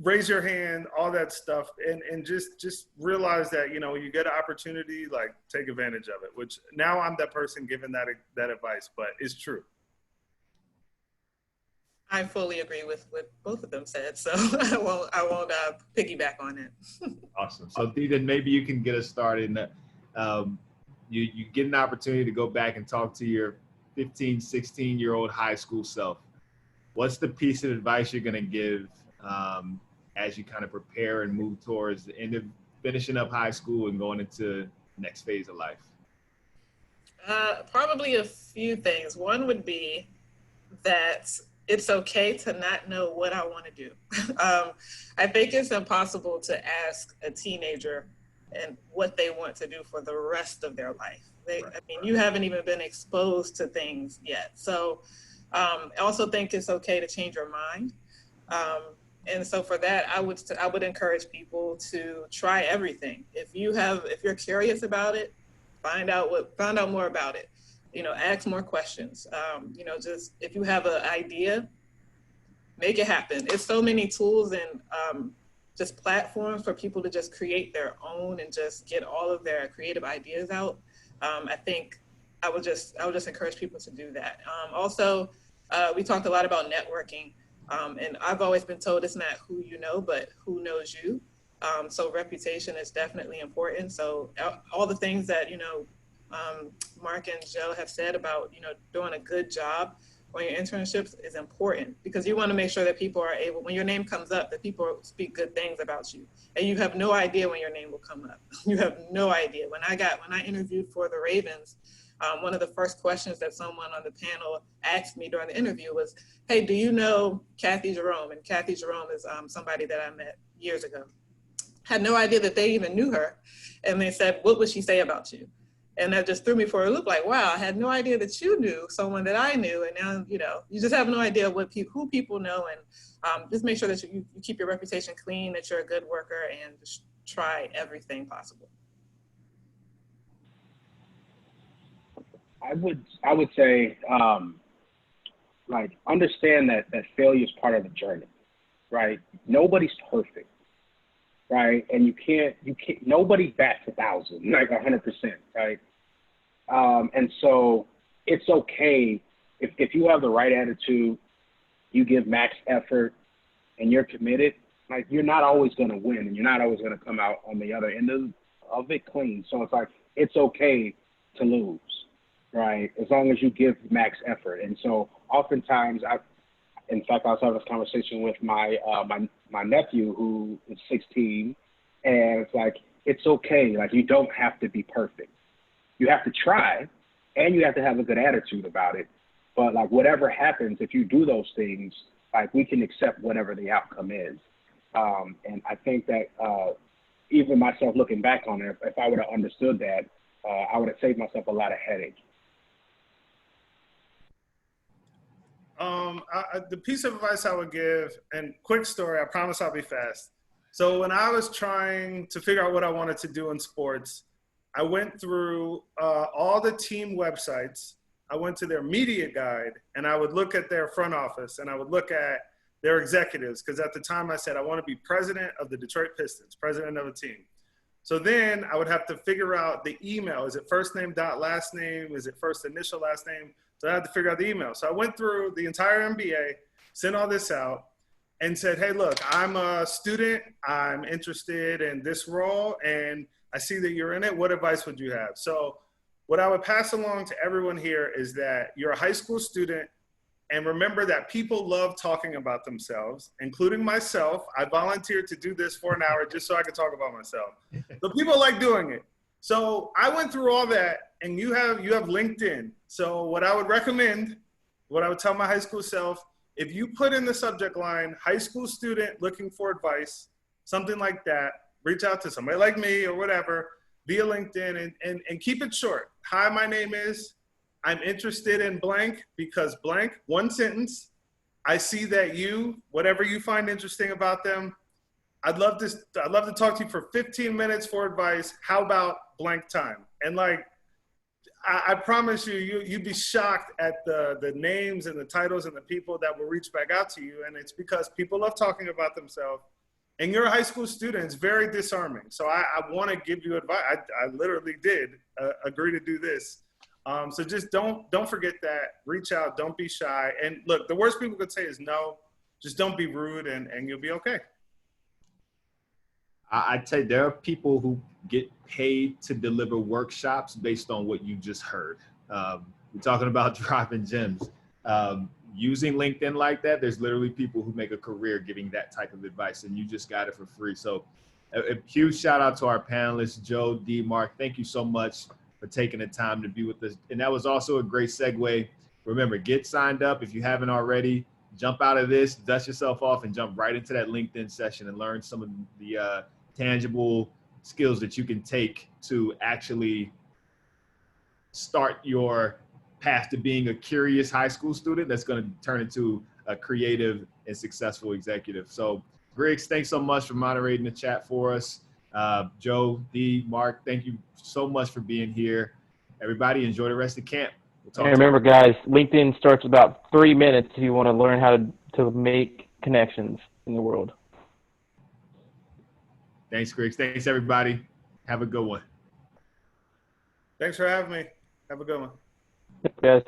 raise your hand, all that stuff. And just realize that, when you get an opportunity, like, take advantage of it, which now I'm that person giving that advice, but it's true. I fully agree with what both of them said, so I won't piggyback on it. Awesome. So Deandra, maybe you can get us started. You get an opportunity to go back and talk to your 15, 16-year-old high school self. What's the piece of advice you're going to give as you kind of prepare and move towards the end of finishing up high school and going into the next phase of life? Probably a few things. One would be that it's okay to not know what I want to do. I think it's impossible to ask a teenager and what they want to do for the rest of their life. You haven't even been exposed to things yet. So I also think it's okay to change your mind. And so for that, I would encourage people to try everything. If you're curious about it, find out more about it. Ask more questions. Just if you have an idea, make it happen. It's so many tools and just platforms for people to just create their own and just get all of their creative ideas out. I think I would just encourage people to do that. Also, we talked a lot about networking, and I've always been told it's not who you know, but who knows you. So reputation is definitely important. So all the things that Marc and Joe have said about doing a good job on your internships is important, because you want to make sure that people are able, when your name comes up, that people speak good things about you, and you have no idea when your name will come up. You have no idea. When I interviewed for the Ravens, one of the first questions that someone on the panel asked me during the interview was, "Hey, do you know Kathy Jerome?" And Kathy Jerome is somebody that I met years ago. Had no idea that they even knew her, and they said, "What would she say about you?" And that just threw me for a loop, like, wow, I had no idea that you knew someone that I knew. And now, you just have no idea who people know. And just make sure that you keep your reputation clean, that you're a good worker, and just try everything possible. I would say, understand that failure is part of the journey, right? Nobody's perfect, right? And you can't, nobody bats 1,000, like 100%, right? And so it's okay if you have the right attitude, you give max effort, and you're committed. Like, you're not always going to win, and you're not always going to come out on the other end of it clean. So it's like, it's okay to lose, right? As long as you give max effort. And so oftentimes, in fact, I was having this conversation with my nephew who is 16, and it's like, it's okay. Like, you don't have to be perfect. You have to try, and you have to have a good attitude about it. But like, whatever happens, if you do those things, like, we can accept whatever the outcome is. And I think that even myself looking back on it, if I would have understood that, I would have saved myself a lot of headache. The piece of advice I would give, and quick story, I promise I'll be fast. So when I was trying to figure out what I wanted to do in sports, I went through all the team websites. I went to their media guide, and I would look at their front office, and I would look at their executives, because at the time I said, I want to be president of the Detroit Pistons, president of a team. So then I would have to figure out the email. Is it first name dot last name? Is it first initial last name? So I had to figure out the email. So I went through the entire MBA, sent all this out, and said, hey, look, I'm a student. I'm interested in this role, and I see that you're in it. What advice would you have? So what I would pass along to everyone here is that you're a high school student, and remember that people love talking about themselves, including myself. I volunteered to do this for an hour just so I could talk about myself. So people like doing it. So I went through all that, and you have LinkedIn. So what I would recommend, what I would tell my high school self, if you put in the subject line, high school student looking for advice, something like that, reach out to somebody like me or whatever via LinkedIn, and keep it short. Hi, my name is, I'm interested in blank because blank, one sentence. I see that whatever you find interesting about them, I'd love to talk to you for 15 minutes for advice. How about blank time? And like, I promise you'd be shocked at the names and the titles and the people that will reach back out to you. And it's because people love talking about themselves. And you're a high school student. It's very disarming. So I want to give you advice. I literally did agree to do this. So just don't forget that. Reach out. Don't be shy. And look, the worst people could say is no. Just don't be rude, and you'll be okay. I'd say there are people who get paid to deliver workshops based on what you just heard. We're talking about dropping gems. Using LinkedIn like that, there's literally people who make a career giving that type of advice, and you just got it for free. So a huge shout out to our panelists, Joe, D, Marc. Thank you so much for taking the time to be with us. And that was also a great segue. Remember, get signed up if you haven't already. Jump out of this, dust yourself off, and jump right into that LinkedIn session and learn some of the tangible skills that you can take to actually start your path to being a curious high school student that's going to turn into a creative and successful executive. So Griggs, thanks so much for moderating the chat for us. Joe, D, Marc, thank you so much for being here. Everybody enjoy the rest of camp. And remember, guys, LinkedIn starts about 3 minutes if you want to learn how to make connections in the world. Thanks, Griggs. Thanks, everybody. Have a good one. Thanks for having me. Have a good one. Yes.